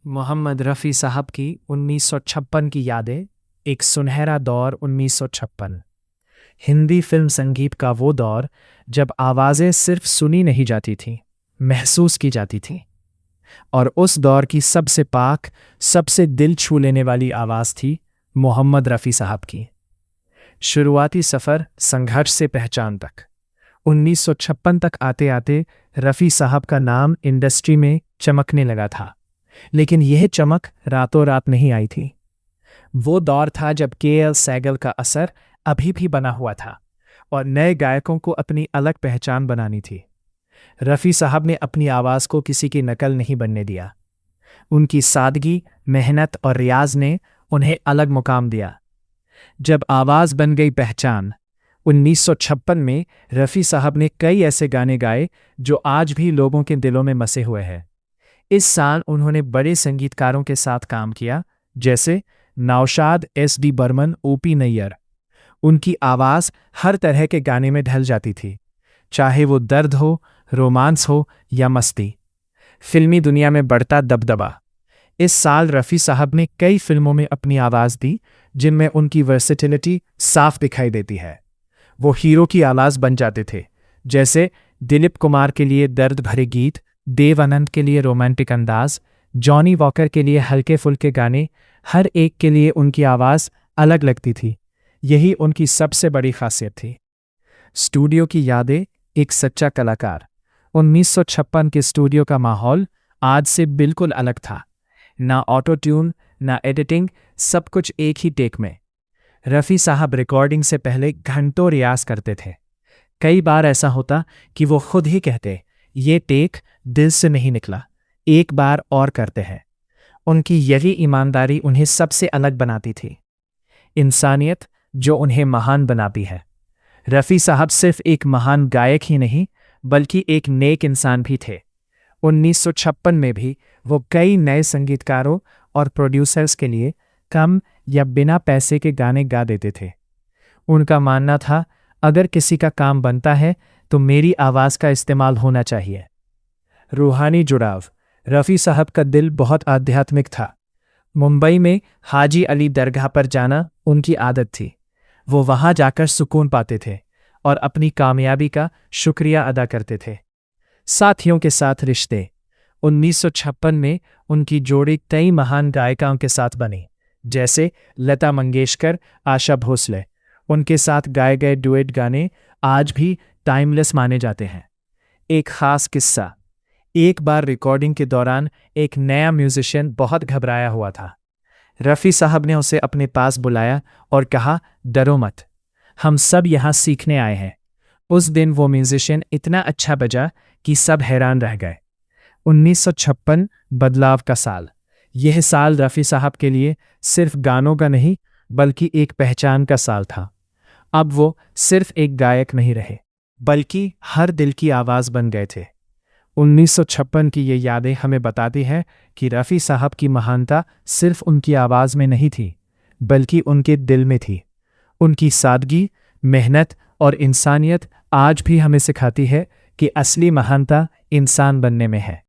मोहम्मद रफ़ी साहब की 1956 की यादें। एक सुनहरा दौर 1956। हिंदी फिल्म संगीत का वो दौर जब आवाज़ें सिर्फ सुनी नहीं जाती थीं, महसूस की जाती थीं। और उस दौर की सबसे पाक, सबसे दिल छू लेने वाली आवाज़ थी मोहम्मद रफ़ी साहब की। शुरुआती सफ़र संघर्ष से पहचान तक। 1956 तक आते आते रफ़ी साहब का नाम इंडस्ट्री में चमकने लगा था। लेकिन यह चमक रातों रात नहीं आई थी। वो दौर था जब के.एल. सहगल का असर अभी भी बना हुआ था और नए गायकों को अपनी अलग पहचान बनानी थी। रफ़ी साहब ने अपनी आवाज़ को किसी की नकल नहीं बनने दिया। उनकी सादगी, मेहनत और रियाज ने उन्हें अलग मुकाम दिया। जब आवाज़ बन गई पहचान, 1956 में रफ़ी साहब ने कई ऐसे गाने गाए जो आज भी लोगों के दिलों में बसे हुए हैं। इस साल उन्होंने बड़े संगीतकारों के साथ काम किया, जैसे नौशाद, एस.डी. बर्मन, ओ.पी. नैयर। उनकी आवाज़ हर तरह के गाने में ढल जाती थी, चाहे वो दर्द हो, रोमांस हो या मस्ती। फिल्मी दुनिया में बढ़ता दबदबा। इस साल रफ़ी साहब ने कई फिल्मों में अपनी आवाज़ दी जिनमें उनकी वर्सेटिलिटी साफ दिखाई देती है। वो हीरो की आवाज़ बन जाते थे, जैसे दिलीप कुमार के लिए दर्द भरे गीत, देव आनंद के लिए रोमांटिक अंदाज, जॉनी वॉकर के लिए हल्के फुल्के गाने। हर एक के लिए उनकी आवाज़ अलग लगती थी। यही उनकी सबसे बड़ी खासियत थी। स्टूडियो की यादें। एक सच्चा कलाकार। 1956 के स्टूडियो का माहौल आज से बिल्कुल अलग था। ना ऑटो ट्यून, ना एडिटिंग, सब कुछ एक ही टेक में। रफ़ी साहब रिकॉर्डिंग से पहले घंटों रियाज करते थे। कई बार ऐसा होता कि वो खुद ही कहते, ये टेक दिल से नहीं निकला, एक बार और करते हैं। उनकी यही ईमानदारी उन्हें सबसे अलग बनाती थी। इंसानियत जो उन्हें महान बनाती है। रफ़ी साहब सिर्फ एक महान गायक ही नहीं, बल्कि एक नेक इंसान भी थे। 1956 में भी वो कई नए संगीतकारों और प्रोड्यूसर्स के लिए कम या बिना पैसे के गाने गा देते थे। उनका मानना था, अगर किसी का काम बनता है तो मेरी आवाज़ का इस्तेमाल होना चाहिए। रूहानी जुड़ाव। रफ़ी साहब का दिल बहुत आध्यात्मिक था। मुंबई में हाजी अली दरगाह पर जाना उनकी आदत थी। वो वहाँ जाकर सुकून पाते थे और अपनी कामयाबी का शुक्रिया अदा करते थे। साथियों के साथ रिश्ते। 1956 में उनकी जोड़ी कई महान गायिकाओं के साथ बनी, जैसे लता मंगेशकर, आशा भोसले। उनके साथ गाए गए डुएट गाने आज भी टाइमलेस माने जाते हैं। एक ख़ास किस्सा। एक बार रिकॉर्डिंग के दौरान एक नया म्यूजिशियन बहुत घबराया हुआ था। रफ़ी साहब ने उसे अपने पास बुलाया और कहा, डरो मत, हम सब यहाँ सीखने आए हैं। उस दिन वो म्यूजिशियन इतना अच्छा बजा कि सब हैरान रह गए। 1956 बदलाव का साल। यह साल रफ़ी साहब के लिए सिर्फ गानों का नहीं, बल्कि एक पहचान का साल था। अब वो सिर्फ एक गायक नहीं रहे, बल्कि हर दिल की आवाज़ बन गए थे। 1956 की ये यादें हमें बताती हैं कि रफ़ी साहब की महानता सिर्फ उनकी आवाज़ में नहीं थी, बल्कि उनके दिल में थी। उनकी सादगी, मेहनत और इंसानियत आज भी हमें सिखाती है कि असली महानता इंसान बनने में है।